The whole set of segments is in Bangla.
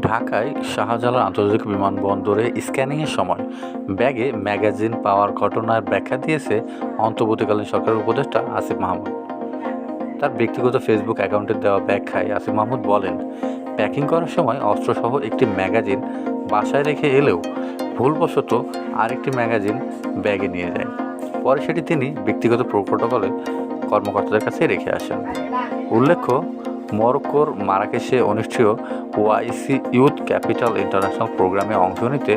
ঢাকায় শাহজালাল আন্তর্জাতিক বিমানবন্দরে স্ক্যানিংয়ের সময় ব্যাগে ম্যাগাজিন পাওয়ার ঘটনার ব্যাখ্যা দিয়েছে অন্তর্বর্তীকালীন সরকারের উপদেষ্টা আসিফ মাহমুদ। তার ব্যক্তিগত ফেসবুক অ্যাকাউন্টে দেওয়া ব্যাখ্যায় আসিফ মাহমুদ বলেন, প্যাকিং করার সময় অস্ত্রসহ একটি ম্যাগাজিন বাসায় রেখে এলেও ভুলবশত আরেকটি ম্যাগাজিন ব্যাগে নিয়ে যায়। পরে সেটি তিনি ব্যক্তিগত প্রোটোকলে কর্মকর্তাদের কাছে রেখে আসেন। উল্লেখ্য, মরক্কোর মারাকেশে অনুষ্ঠেয় ওআইসি ইউথ ক্যাপিটাল ইন্টারন্যাশনাল প্রোগ্রামে অংশ নিতে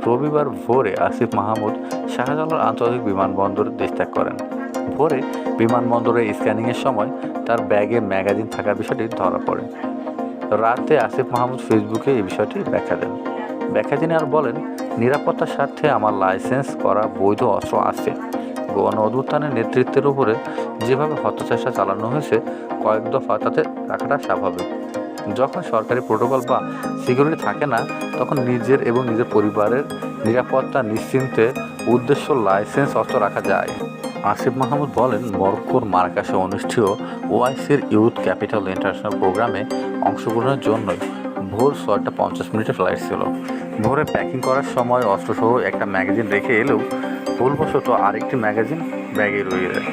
রবিবার ভোরে আসিফ মাহমুদ শাহজালাল আন্তর্জাতিক বিমানবন্দরে দেশত্যাগ করেন। ভোরে বিমানবন্দরে স্ক্যানিংয়ের সময় তার ব্যাগে ম্যাগাজিন থাকার বিষয়টি ধরা পড়ে। রাতে আসিফ মাহমুদ ফেসবুকে এই বিষয়টি ব্যাখ্যা দেন। তিনি আর বলেন, নিরাপত্তার স্বার্থে আমার লাইসেন্স করা বৈধ অস্ত্র আছে। গণ অভ্যুত্থানের নেতৃত্বের উপরে যেভাবে হত্যাচেষ্টা চালানো হয়েছে কয়েক দফা, তাতে রাখাটা স্বাভাবিক। যখন সরকারি প্রোটোকল বা সিকিউরিটি থাকে না, তখন নিজের এবং নিজের পরিবারের নিরাপত্তা নিশ্চিন্তে উদ্দেশ্য লাইসেন্স অস্ত্র রাখা যায়। আসিফ মাহমুদ বলেন, মরক্কোর মারাকাশে অনুষ্ঠেয় ওআইসির ইউথ ক্যাপিটাল ইন্টারন্যাশনাল প্রোগ্রামে অংশগ্রহণের জন্যই ভোর 6:50 ফ্লাইট ছিল। ভোরে প্যাকিং করার সময় অস্ত্রসহ একটা ম্যাগাজিন রেখে এলেও ভুলবশত আরেকটি ম্যাগাজিন ব্যাগে রয়ে যায়,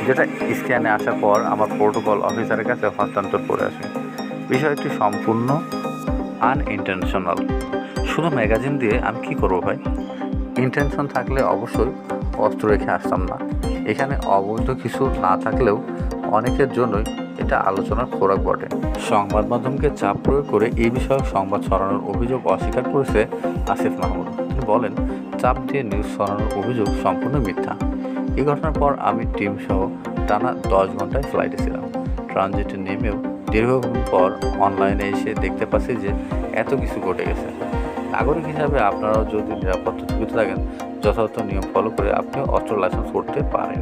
যেটা স্ক্যানে আসার পর আমার প্রোটোকল অফিসারের কাছে হস্তান্তর করে আসে। বিষয়টি সম্পূর্ণ আনইন্টেনশনাল। শুধু ম্যাগাজিন দিয়ে আমি কী করবো ভাই? ইন্টেনশন থাকলে অবশ্যই অস্ত্র রেখে আসতাম না। এখানে অবৈধ কিছু না থাকলেও অনেকের জন্যই এটা আলোচনার খোরাক বটে। সংবাদ মাধ্যমকে চাপ প্রয়োগ করে এই বিষয়ক সংবাদ ছড়ানোর অভিযোগ অস্বীকার করেছে আসিফ মাহমুদ। তিনি বলেন, চাপ দিয়ে নিউজ ছড়ানোর অভিযোগ সম্পূর্ণ মিথ্যা। এই ঘটনার পর আমি টিমসহ টানা 10 ঘন্টায় ফ্লাইটে ছিলাম। ট্রানজিটে নেমেও দীর্ঘক্ষণ পর অনলাইনে এসে দেখতে পাচ্ছি যে এত কিছু ঘটে গেছে। নাগরিক হিসাবে আপনারাও যদি নিরাপত্তা ঝুঁকিতে থাকেন, যথাযথ নিয়ম ফলো করে আপনিও অস্ত্র লাইসেন্স করতে পারেন।